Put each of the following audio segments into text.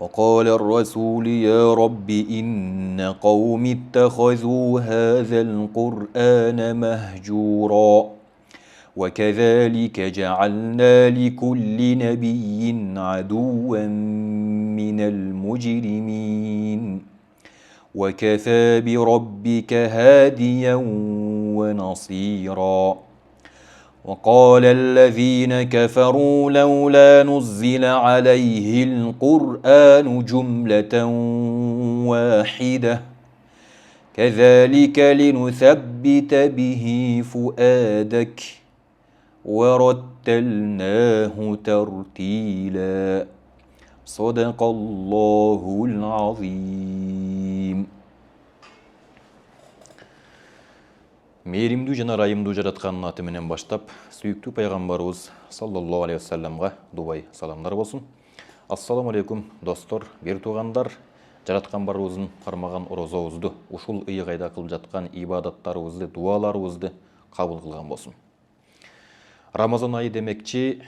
وقال الرسول يا رب إن قوم اتخذوا هذا القرآن مهجورا وكذلك جعلنا لكل نبي عدوا من المجرمين وكفى بربك هاديا ونصيرا وقال الذين كفروا لولا نزل عليه القرآن جملة واحدة كذلك لنثبت به فؤادك ورتلناه ترتيلا صدق الله العظيم. Мейримдүү жана райымдуу жараткандын аты менен баштап, сүйүктүү пайгамбарыбыз саллаллаху алейхи вассаламга дубай саламдар болсун. Ассаламу алейкум достор, бир туугандар, жараткан барыбыздын кармаган орозобузду, ушул ыйыгайда кылып жаткан ибадаттарыбызды, дуаларыбызды кабыл кылган болсун. Рамазан айы демекчи,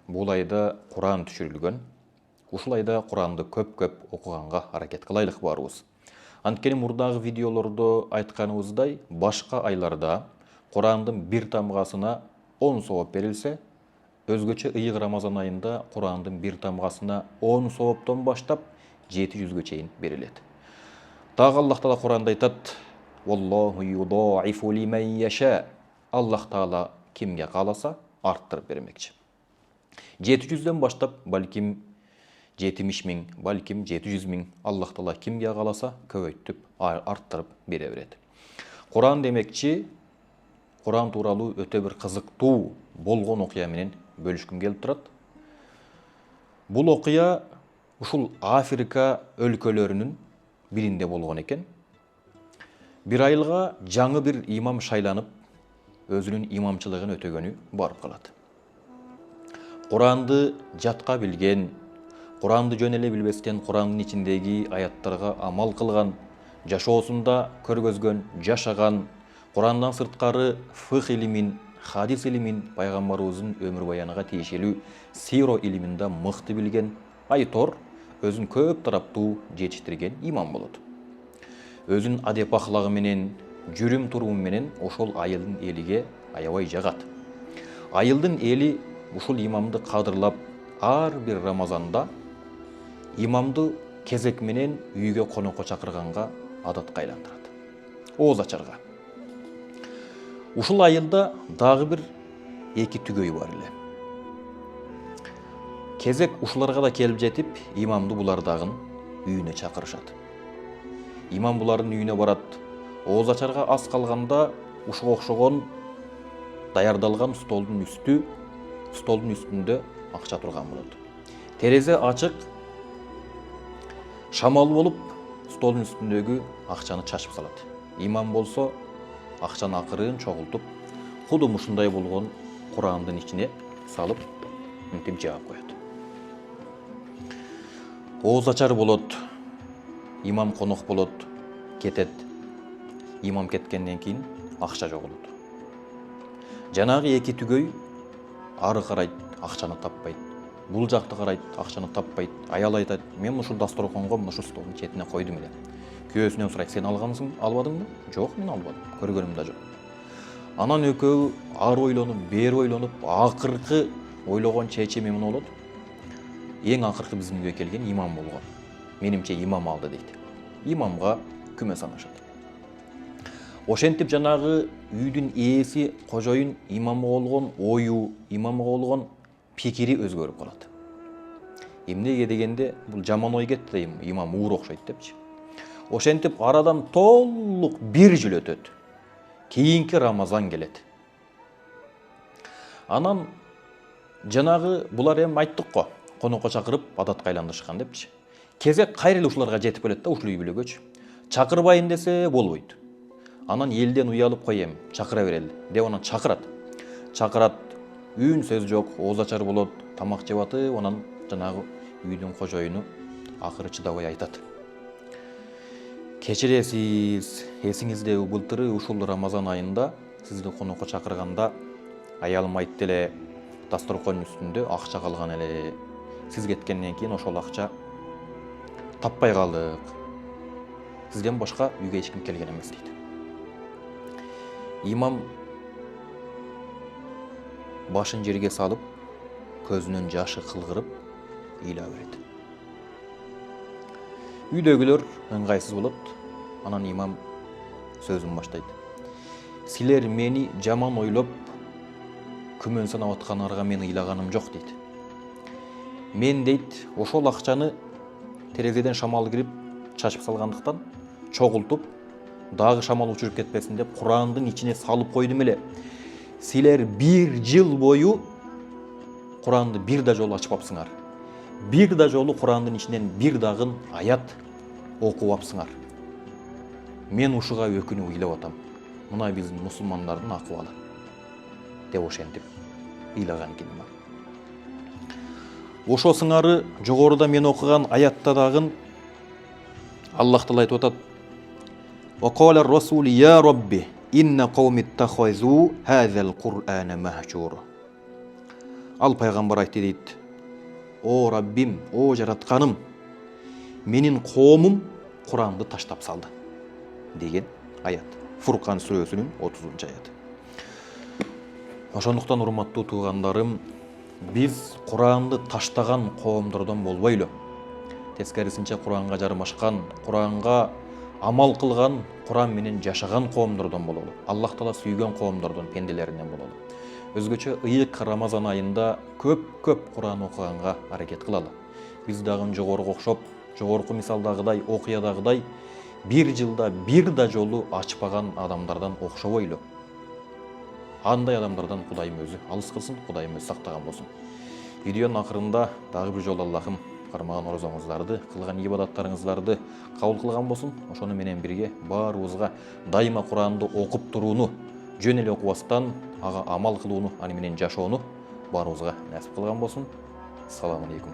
бул айда Куран түшүрүлгөн. Ушул айда Куранды көп окуганга аракет кылайлык барыбыз. Анткени мурдагы видеолордо айтканыбыздай, башка айларда Курандын бир тамгасына 10 сооп берилсе, өзгөчө ыйык Рамазан айында Курандын бир тамгасына 10 сооптон баштап 700-гө чейин берилет. Дагы Аллах Таала Куранда айтат: "Валлаху юдаифу лиман яша". Аллах Таала кимге кааласа арттырып бермекчи. 700-дөн баштап балким 70 миң, балким 700 миң, Аллах Таала кимге кааласа көбөйтүп, арттырып бере берет. Куран демекчи, Куран тууралуу өтө бир кызыктуу болгон окуя менен бөлүшкүм келип турат. Бул окуя ушул Африка өлкөлөрүнүн биринде болгон экен. Бир айылга жаңы бир имам шайланып, өзүнүн имамчылыгын өтөгөнү барып калат. Куранды жатка билген, Куранды жөн эле билбестен Курандын ичиндеги аяттарга амал кылган, жашоосунда көргөзгөн, жашаган, Курандан сырткары фых илимин, хадис илимин, пайгамбарыбыздын өмүр баяныга тиешелүү сиро илимин да мыкты билген айтор, өзүн көп тараптуу жетиштирген имам болот. Өзүнүн адеп ахлагы менен, жүрүм туруму менен ошол айылдын элиге аябай жагат. Айылдын эли ушул имамды кадырлап, ар бир Рамазанда имамды кезек менен үйгө конокко чакырганга адатка айландырат. Ооз ачарга. Ушул айылда дагы бир эки түгөй бар эле. Кезек ушуларга да келип жетип, имамды булардагын үйүнө чакырышат. Имам булардын үйүнө барат. Ооз ачарга аз калганда ушуга окшогон даярдалган столдун үстүндө акча турган болот. Терезе ачык, шамал болуп, столдун үстүндөгү акчаны чачып салат. Имам болсо, акчаны акырын чогултуп, кудум ушундай болгон Курандын ичине салып, мынтип жаап коет. Ооз ачар болот, имам конок болот, кетет. Имам кеткенден кийин акча жоголот. Жанагы эки түгөй ары карайт, акчаны таппайт. Бул жакты карайт, акчаны таппайт. Аял айтат: "Мен ушул дасторконго мушу столдун четине койдум эле." Күйөөсүнөн сурайт: "Сен алгансың, албадыңбы?" "Жок, мен албадым. Көргөнүм да жок." Анан экөө ары ойлонуп, бери ойлонуп, акыркы ойлогон чечими эмне болот? Эң акыркы биздин үйгө келген имам болгон. Менимче имам алды дейт. Имамга күмө санашат. Ошентип жанагы үйдүн ээси, кожоюн имамга болгон ою, имамга болгон пикири өзгөрүп калат. Эмнеге дегенде, бул жаман ой кетти дейм, имам уур окшойт депчи. Ошентип арадан толук бир жыл өтөт. Кийинки Рамазан келет. Анан жанагы булар эми айттык го, конокко чакырып адатка айландырышкан депчи. Кезек кайра эле ушуларга жетип келет да, ушул үй бүлөгөчү. Чакырбайын десе болбойт. Анан элден уялып коем, чакыра берели деп анан чакырат. Үн сөз жок, ооз ачар болот, тамак жеп атып, анан жанагы үйдүн кожоюну акыры чыдабай айтат: "Кечиресиз, эсиңиздеби былтыры ушул Рамазан айында сизди конокко чакырганда аялым айтты эле, дасторконун үстүндө акча калган эле. Сиз кеткенден кийин ошол акча таппай қалдық. Сізден башқа үйге ешкім келген емес дейді. Имам башын жерге салып, көзінен жашы қылғырып, үйла береді. Үйдегілер ыңғайсыз болады. Анан имам сөзін баштайды. Силер мени жаман ойлап, күмөн санап аткандарга мен ыйлаганым жок дейді. Мен дейді, ошол акчаны терезеден шамал кирип, чачып салгандыктан чогултуп, дагы шамал учуруп кетпесин деп Курандын ичине салып койдум эле. Силер 1 жыл бою Куранды бир да жолу ачпапсыңар. Бир да жолу Курандын ичинен бир дагы аят окубапсыңар. Мен ушуга өкүнүп ыйлап атам. Мына биздин мусулмандардын акыбалы деп ошентип ыйлаган экен имам. Ошо сыңары жогоруда мен окуган аятта дагы Аллах Таала айтып атат: "Ва кала ар-расул я Rabbi инна кауми иттахазу хазал Кур'ана махжура." Ал пайгамбар айтты дейт: "О Раббим, о жаратканым, менин коомум Куранды таштап салды" деген аят. Фуркан сүрөсүнүн 30-чы аяты. Ошондуктан урматтуу туугандарым, биз Куранды таштаган коомдордон болбойлу. Тескерисинче Куранга жармашкан, Куранга амал кылган, Куран менен жашаган коомдордон бололу. Аллах Таала сүйгөн коомдордон, пенделеринен бололу. Өзгөчө ыйык Рамазан айында көп Куран окуганга аракет кылалы. Биз дагы жогорку окшоп, жогорку мисалдагыдай, окуядагыдай бир жылда бир да жолу ачпаган адамдардан окшобойлу. Андай адамдардан Кудайым өзү алыс кылсын, Кудайым өзү сактаган болсун. Видеонун акырында дагы бир жолу Аллахым кармаган орозоңуздарды, кылган ибадаттарыңыздарды кабыл кылган болсун. Ошону менен бирге баарыбызга дайыма Куранды окуп турууну, жөн эле окубастан ага амал кылууну, аны менен жашоону баарыбызга насип кылган болсун. Ассаламу алейкум.